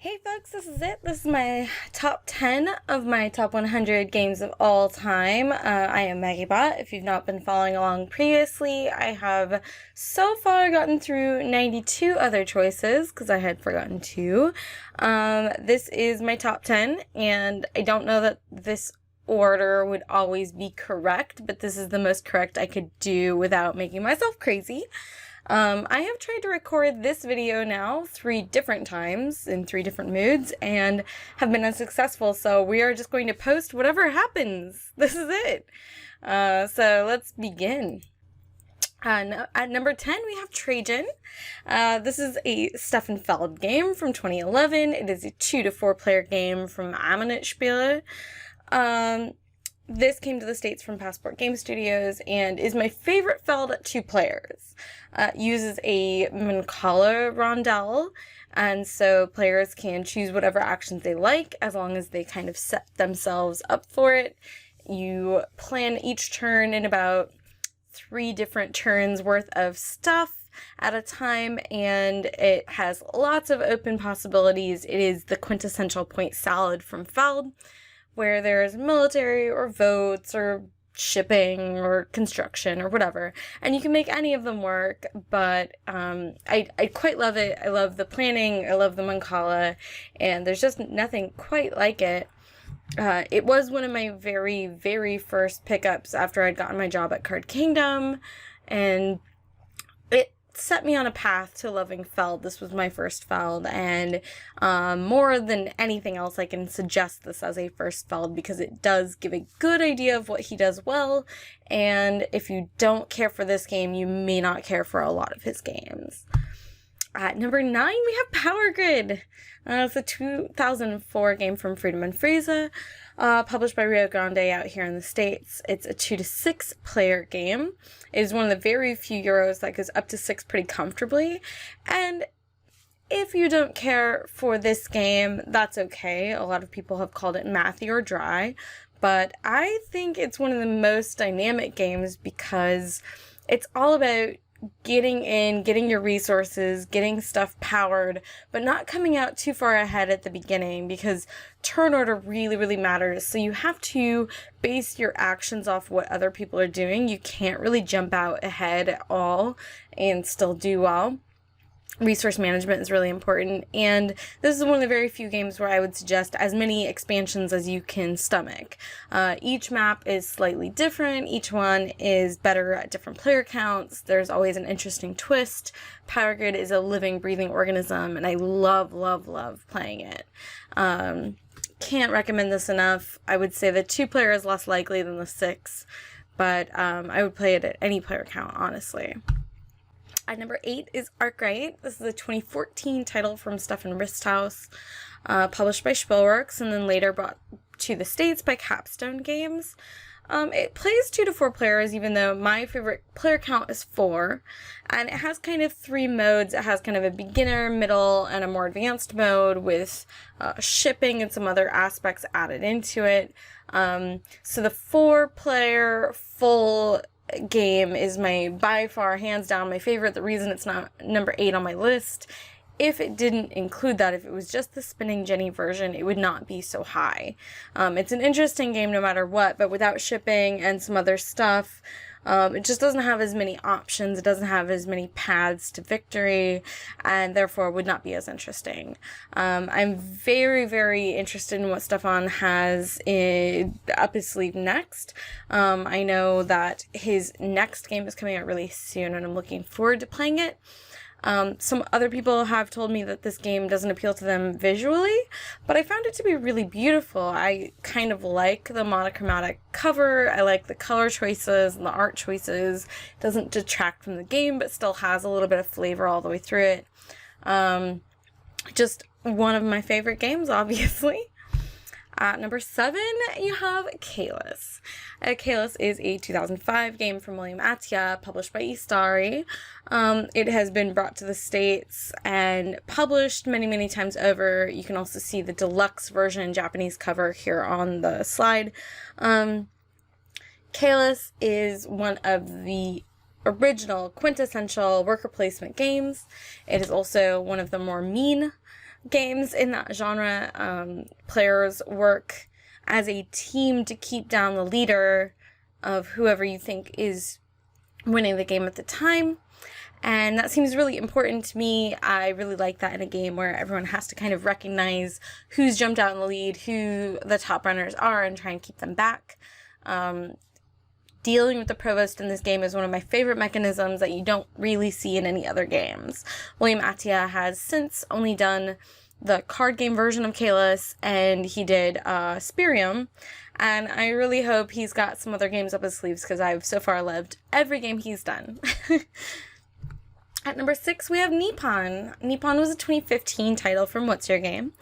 Hey folks, this is it. This is my top 10 of my top 100 games of all time. I am maggibote. If you've not been following along previously, I have so far gotten through 92 other choices because I had forgotten two. This is my top 10, and I don't know that this order would always be correct, but this is the most correct I could do without making myself crazy. I have tried to record this video now 3 different times in 3 different moods and have been unsuccessful, so we are just going to post whatever happens. This is it. So let's begin. At number 10, we have Trajan. This is a Stefan Feld game from 2011. It is a 2 to 4 player game from Spiele. This came to the States from Passport Game Studios and is my favorite Feld at 2 players. Uses a Mancala rondel, and so players can choose whatever actions they like as long as they kind of set themselves up for it. You plan each turn in about 3 different turns worth of stuff at a time, and it has lots of open possibilities. It is the quintessential point salad from Feld, where there's military or votes or shipping or construction or whatever, and you can make any of them work, but I quite love it. I love the planning, I love the Mancala, and there's just nothing quite like it. It was one of my very, very first pickups after I'd gotten my job at Card Kingdom, and it set me on a path to loving Feld. This was my first Feld, and more than anything else, I can suggest this as a first Feld because it does give a good idea of what he does well, and if you don't care for this game, you may not care for a lot of his games. At number 9, we have Power Grid. It's a 2004 game from Freedom and Frieza, published by Rio Grande out here in the States. It's a 2 to 6 player game. It is one of the very few Euros that goes up to 6 pretty comfortably, and if you don't care for this game, that's okay. A lot of people have called it mathy or dry, but I think it's one of the most dynamic games because it's all about getting in, getting your resources, getting stuff powered, but not coming out too far ahead at the beginning because turn order really, really matters. So you have to base your actions off what other people are doing. You can't really jump out ahead at all and still do well. Resource management is really important, and this is one of the very few games where I would suggest as many expansions as you can stomach. Each map is slightly different, each one is better at different player counts, there's always an interesting twist. Power Grid is a living, breathing organism, and I love, love, love playing it. Can't recommend this enough. I would say the 2 player is less likely than the 6, but I would play it at any player count, honestly. At number 8 is Arkwright. This is a 2014 title from Stefan Risthaus, published by Spielworks and then later brought to the States by Capstone Games. It plays 2 to 4 players, even though my favorite player count is 4, and it has kind of 3 modes. It has kind of a beginner, middle, and a more advanced mode with shipping and some other aspects added into it. So the 4-player full game is my, by far, hands down, my favorite. The reason it's not number 8 on my list, if it didn't include that, if it was just the Spinning Jenny version, it would not be so high. It's an interesting game no matter what, but without shipping and some other stuff, it just doesn't have as many options, it doesn't have as many paths to victory, and therefore would not be as interesting. I'm very, very interested in what Stefan has up his sleeve next. I know that his next game is coming out really soon, and I'm looking forward to playing it. Some other people have told me that this game doesn't appeal to them visually, but I found it to be really beautiful. I kind of like the monochromatic cover, I like the color choices and the art choices. It doesn't detract from the game, but still has a little bit of flavor all the way through it. Just one of my favorite games, obviously. At number 7, you have Kalis. Kalis is a 2005 game from William Attia, published by Istari. It has been brought to the States and published many, many times over. You can also see the deluxe version Japanese cover here on the slide. Kalis is one of the original quintessential worker placement games. It is also one of the more mean games in that genre, players work as a team to keep down the leader of whoever you think is winning the game at the time. And that seems really important to me. I really like that in a game where everyone has to kind of recognize who's jumped out in the lead, who the top runners are, and try and keep them back. Dealing with the provost in this game is one of my favorite mechanisms that you don't really see in any other games. William Attia has since only done the card game version of Kalis, and he did Spirium, and I really hope he's got some other games up his sleeves because I've so far loved every game he's done. At number 6, we have Nippon. Nippon was a 2015 title from What's Your Game?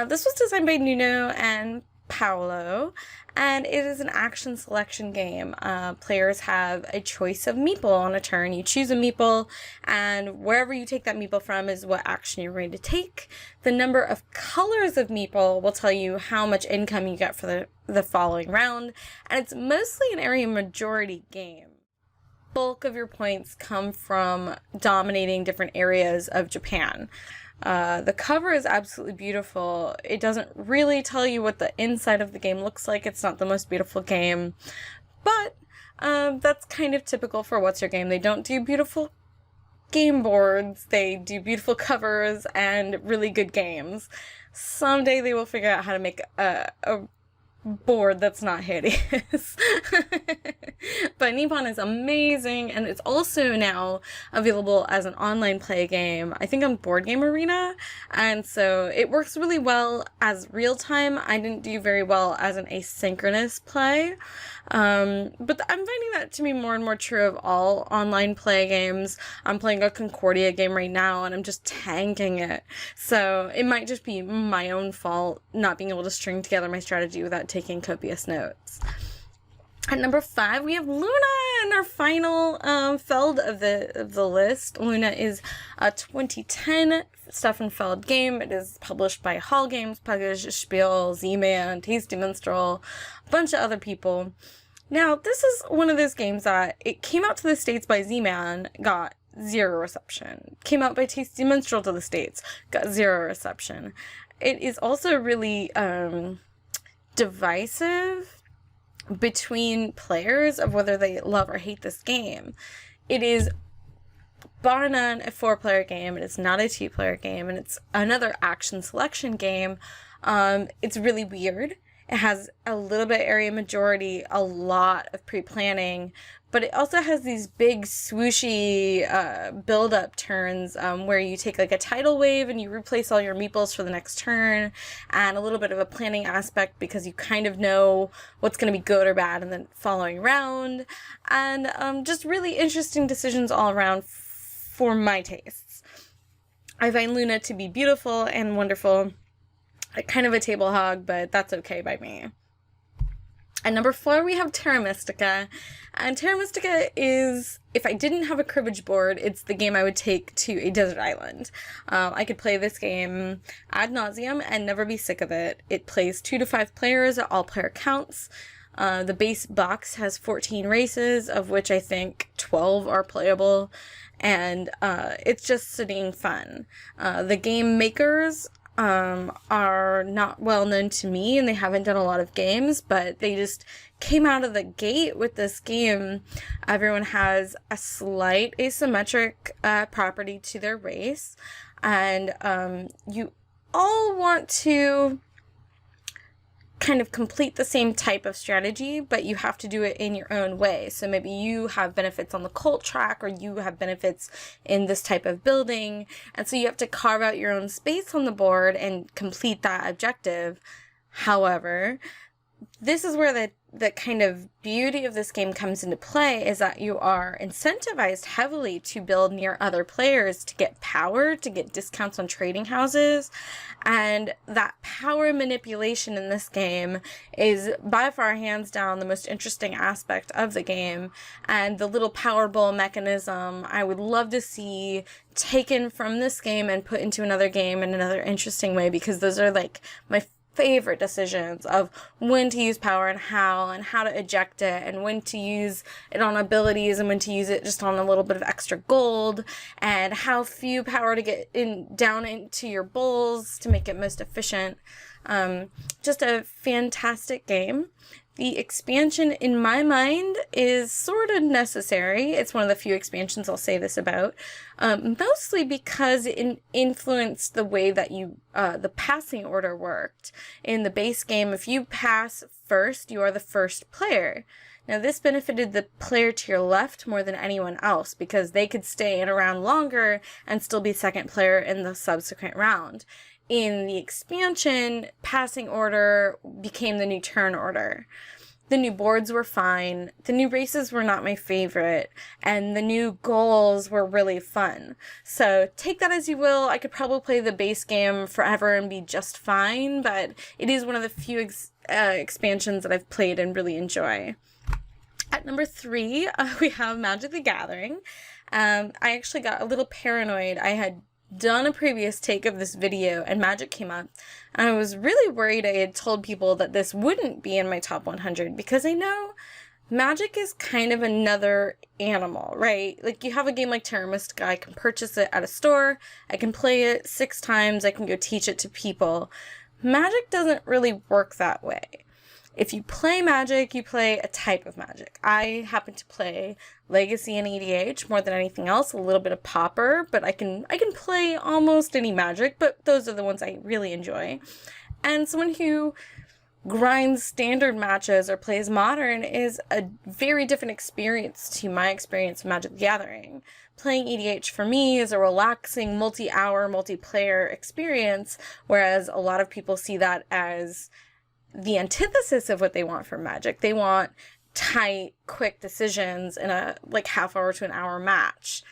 This was designed by Nuno and Paolo, and it is an action selection game. Players have a choice of meeple on a turn. You choose a meeple, and wherever you take that meeple from is what action you're going to take. The number of colors of meeple will tell you how much income you get for the following round, and it's mostly an area majority game. Bulk of your points come from dominating different areas of Japan. The cover is absolutely beautiful. It doesn't really tell you what the inside of the game looks like. It's not the most beautiful game, but that's kind of typical for What's Your Game. They don't do beautiful game boards. They do beautiful covers and really good games. Someday they will figure out how to make a board that's not hideous. But Nippon is amazing, and it's also now available as an online play game, I think on Board Game Arena, and so it works really well as real time. I didn't do very well as an asynchronous play, but I'm finding that to be more and more true of all online play games. I'm playing a Concordia game right now, and I'm just tanking it, so it might just be my own fault not being able to string together my strategy without taking copious notes. At number 5, we have Luna in our final Feld of the list. Luna is a 2010 Stefan Feld game. It is published by Hall Games, Puggish, Spiel, Z-Man, Tasty Minstrel, a bunch of other people. Now, this is one of those games that it came out to the States by Z-Man, got 0 reception. Came out by Tasty Minstrel to the States, got 0 reception. It is also really divisive between players of whether they love or hate this game. It is bar none a 4-player game. It is not a 2-player game, and it's another action selection game. It's really weird. It has a little bit area majority, a lot of pre-planning, but it also has these big swooshy build-up turns where you take like a tidal wave and you replace all your meeples for the next turn, and a little bit of a planning aspect because you kind of know what's going to be good or bad in the following round, and just really interesting decisions all around for my tastes. I find Luna to be beautiful and wonderful. Kind of a table hog, but that's okay by me. At number 4, we have Terra Mystica. And Terra Mystica is, if I didn't have a cribbage board, it's the game I would take to a desert island. I could play this game ad nauseum and never be sick of it. It plays 2 to 5 players at all player counts. The base box has 14 races, of which I think 12 are playable. And it's just sitting fun. The game makers are not well known to me, and they haven't done a lot of games, but they just came out of the gate with this game. Everyone has a slight asymmetric property to their race, and you all want to kind of complete the same type of strategy, but you have to do it in your own way. So maybe you have benefits on the cult track, or you have benefits in this type of building, and so you have to carve out your own space on the board and complete that objective. However, this is where the kind of beauty of this game comes into play, is that you are incentivized heavily to build near other players to get power, to get discounts on trading houses, and that power manipulation in this game is by far hands down the most interesting aspect of the game. And the little Powerball mechanism I would love to see taken from this game and put into another game in another interesting way, because those are like my favorite decisions of when to use power and how to eject it, and when to use it on abilities and when to use it just on a little bit of extra gold, and how few power to get down into your bowls to make it most efficient. Just a fantastic game. The expansion, in my mind, is sort of necessary. It's one of the few expansions I'll say this about, mostly because it influenced the way that the passing order worked. In the base game, if you pass first, you are the first player. Now, this benefited the player to your left more than anyone else because they could stay in a round longer and still be second player in the subsequent round. In the expansion, passing order became the new turn order. The new boards were fine, the new races were not my favorite, and the new goals were really fun. So take that as you will. I could probably play the base game forever and be just fine, but it is one of the few expansions that I've played and really enjoy. At number 3, we have Magic the Gathering. I actually got a little paranoid. I had done a previous take of this video and Magic came up, and I was really worried I had told people that this wouldn't be in my top 100 because I know Magic is kind of another animal, right? Like, you have a game like Terra Mystica, I can purchase it at a store, I can play it 6 times, I can go teach it to people. Magic doesn't really work that way. If you play Magic, you play a type of Magic. I happen to play Legacy and EDH more than anything else, a little bit of Pauper, but I can play almost any Magic, but those are the ones I really enjoy. And someone who grinds standard matches or plays Modern is a very different experience to my experience with Magic the Gathering. Playing EDH for me is a relaxing, multi-hour, multiplayer experience, whereas a lot of people see that as the antithesis of what they want from Magic. They want tight, quick decisions in a half hour to an hour match.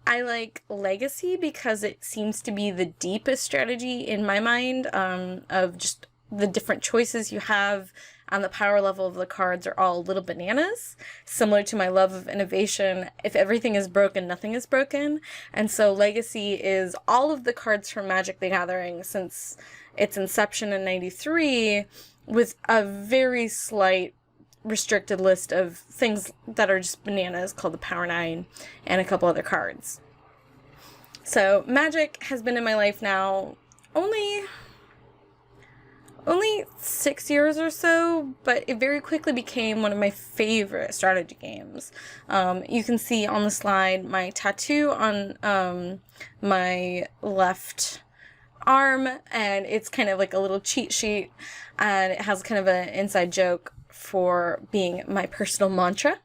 I like Legacy because it seems to be the deepest strategy in my mind, of just the different choices you have and the power level of the cards are all little bananas, similar to my love of innovation. If everything is broken, nothing is broken. And so Legacy is all of the cards from Magic the Gathering since its inception in '93, with a very slight restricted list of things that are just bananas called the Power 9 and a couple other cards. So Magic has been in my life now only 6 years or so, but it very quickly became one of my favorite strategy games. You can see on the slide my tattoo on my left arm, and it's kind of like a little cheat sheet, and it has kind of an inside joke for being my personal mantra,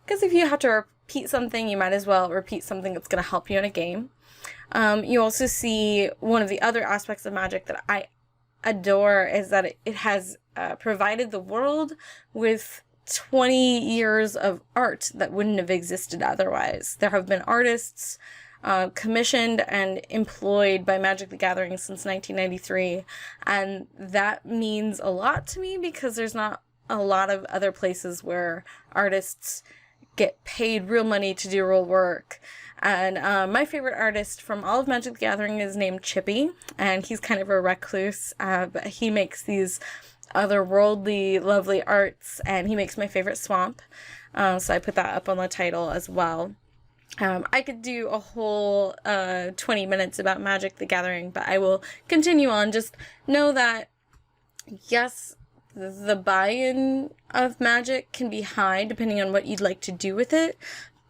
because if you have to repeat something, you might as well repeat something that's going to help you in a game. You also see one of the other aspects of Magic that I adore is that it has provided the world with 20 years of art that wouldn't have existed otherwise. There have been artists commissioned and employed by Magic the Gathering since 1993, and that means a lot to me because there's not a lot of other places where artists get paid real money to do real work. And my favorite artist from all of Magic the Gathering is named Chippy, and he's kind of a recluse, but he makes these otherworldly, lovely arts, and he makes my favorite swamp, so I put that up on the title as well. I could do a whole 20 minutes about Magic the Gathering, but I will continue on. Just know that, yes, the buy-in of Magic can be high depending on what you'd like to do with it,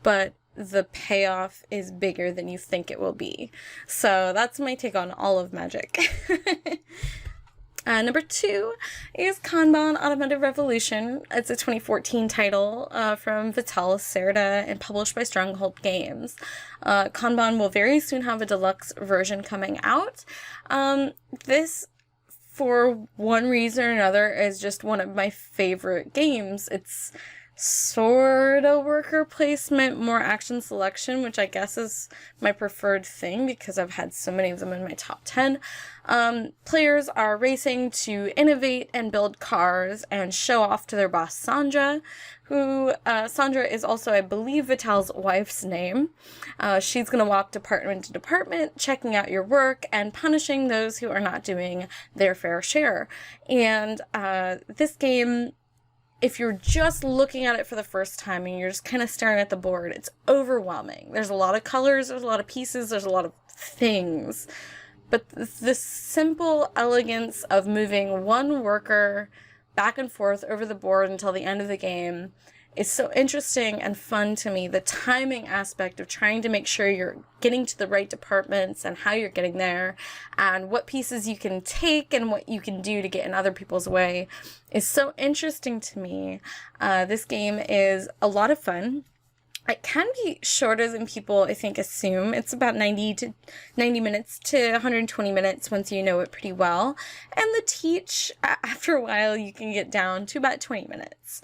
but the payoff is bigger than you think it will be. So that's my take on all of Magic. Number 2 is Kanban Automotive Revolution. It's a 2014 title from Vitalis Cerda and published by Stronghold Games. Kanban will very soon have a deluxe version coming out. This, for one reason or another, is just one of my favorite games. It's sort of worker placement, more action selection, which I guess is my preferred thing because I've had so many of them in my top 10. Players are racing to innovate and build cars and show off to their boss, Sandra, who, Sandra is also, I believe, Vital's wife's name. She's going to walk department to department, checking out your work and punishing those who are not doing their fair share. And this game, if you're just looking at it for the first time and you're just kind of staring at the board, it's overwhelming. There's a lot of colors, there's a lot of pieces, there's a lot of things. But the simple elegance of moving one worker back and forth over the board until the end of the game is so interesting and fun to me. The timing aspect of trying to make sure you're getting to the right departments and how you're getting there and what pieces you can take and what you can do to get in other people's way is so interesting to me. This game is a lot of fun. It can be shorter than people, I think, assume. It's about 90 minutes to 120 minutes once you know it pretty well. And the teach, after a while, you can get down to about 20 minutes.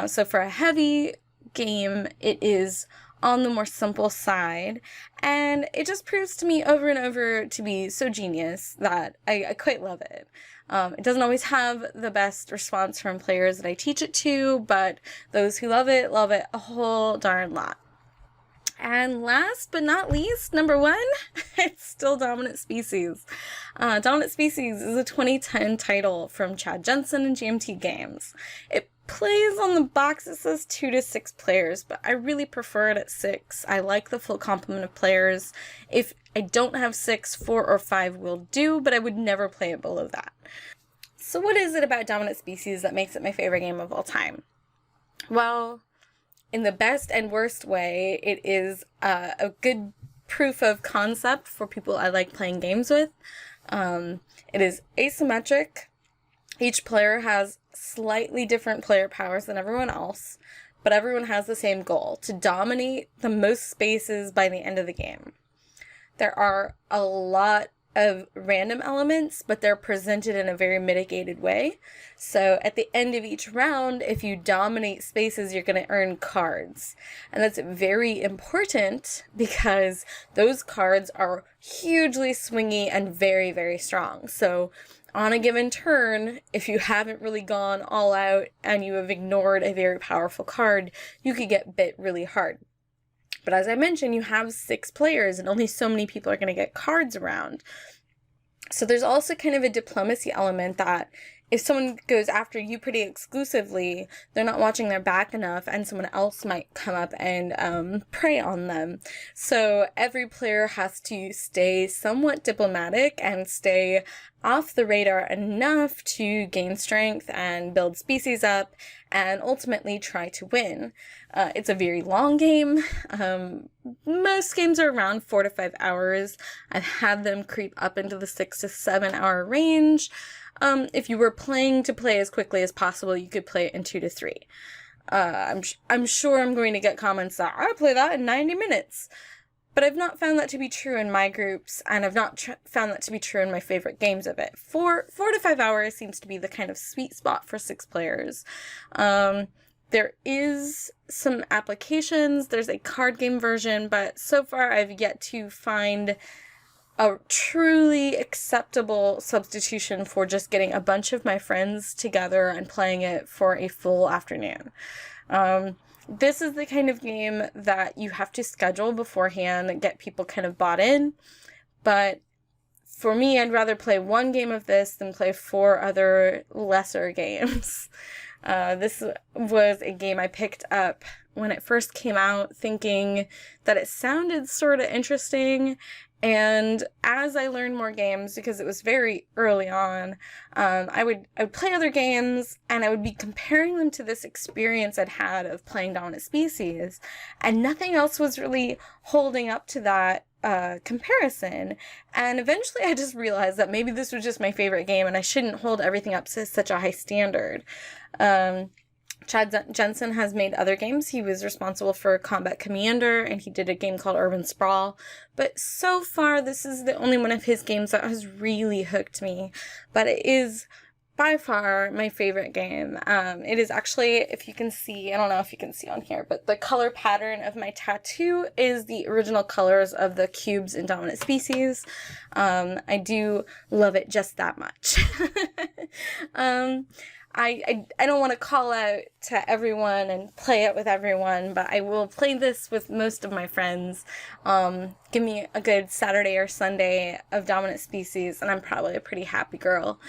So for a heavy game, it is on the more simple side. And it just proves to me over and over to be so genius that I quite love it. It doesn't always have the best response from players that I teach it to, but those who love it a whole darn lot. And last but not least, number 1, it's still Dominant Species. Dominant Species is a 2010 title from Chad Jensen and GMT Games. It plays on the box, it says 2 to 6 players, but I really prefer it at 6. I like the full complement of players. If I don't have 6, 4 or 5 will do, but I would never play it below that. So what is it about Dominant Species that makes it my favorite game of all time? Well, in the best and worst way, it is a good proof of concept for people I like playing games with. It is asymmetric. Each player has slightly different player powers than everyone else, but everyone has the same goal, to dominate the most spaces by the end of the game. There are a lot of random elements, but they're presented in a very mitigated way. So at the end of each round, if you dominate spaces, you're going to earn cards. And that's very important because those cards are hugely swingy and very, very strong. So on a given turn, if you haven't really gone all out and you have ignored a very powerful card, you could get bit really hard. But as I mentioned, you have 6 players and only so many people are going to get cards around. So there's also kind of a diplomacy element that if someone goes after you pretty exclusively, they're not watching their back enough and someone else might come up and prey on them. So every player has to stay somewhat diplomatic and stay off the radar enough to gain strength and build species up and ultimately try to win. It's a very long game. Most games are around 4 to 5 hours. I've had them creep up into the 6 to 7 hour range. If you were playing to play as quickly as possible, you could play it in 2 to 3. I'm sure I'm going to get comments that I play that in 90 minutes. But I've not found that to be true in my groups, and I've not found that to be true in my favorite games of it. 4 to 5 hours seems to be the kind of sweet spot for 6 players. There is some applications. There's a card game version, but so far I've yet to find a truly acceptable substitution for just getting a bunch of my friends together and playing it for a full afternoon. This is the kind of game that you have to schedule beforehand and get people kind of bought in. But for me, I'd rather play one game of this than play 4 other lesser games. This was a game I picked up when it first came out, thinking that it sounded sort of interesting. And as I learned more games, because it was very early on, I would play other games and I would be comparing them to this experience I'd had of playing Dominant Species, and nothing else was really holding up to that comparison. And eventually I just realized that maybe this was just my favorite game and I shouldn't hold everything up to such a high standard. Chad Jensen has made other games. He was responsible for Combat Commander, and he did a game called Urban Sprawl. But so far, this is the only one of his games that has really hooked me. But it is by far my favorite game. It is actually, if you can see, I don't know if you can see on here, but the color pattern of my tattoo is the original colors of the cubes in Dominant Species. I do love it just that much. I don't want to call out to everyone and play it with everyone, but I will play this with most of my friends. Give me a good Saturday or Sunday of Dominant Species, and I'm probably a pretty happy girl.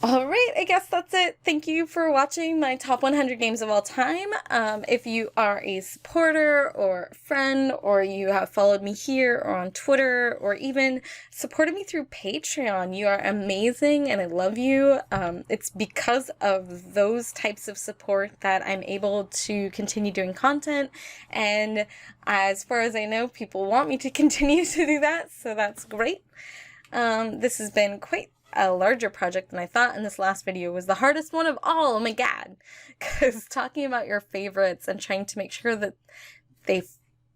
Alright, I guess that's it. Thank you for watching my top 100 games of all time. If you are a supporter or a friend, or you have followed me here or on Twitter, or even supported me through Patreon, you are amazing and I love you. It's because of those types of support that I'm able to continue doing content, and as far as I know, people want me to continue to do that, so that's great. This has been quite a larger project than I thought, and this last video was the hardest one of all. Oh my god, because talking about your favorites and trying to make sure that they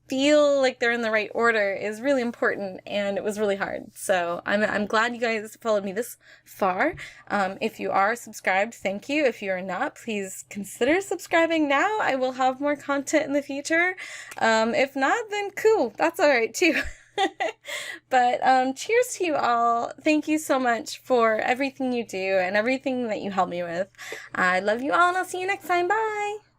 feel like they're in the right order is really important, and it was really hard. So I'm glad you guys followed me this far. If you are subscribed, thank you. If you are not, please consider subscribing now. I will have more content in the future. If not, then cool, that's alright too. But cheers to you all. Thank you so much for everything you do and everything that you help me with. I love you all, and I'll see you next time. Bye!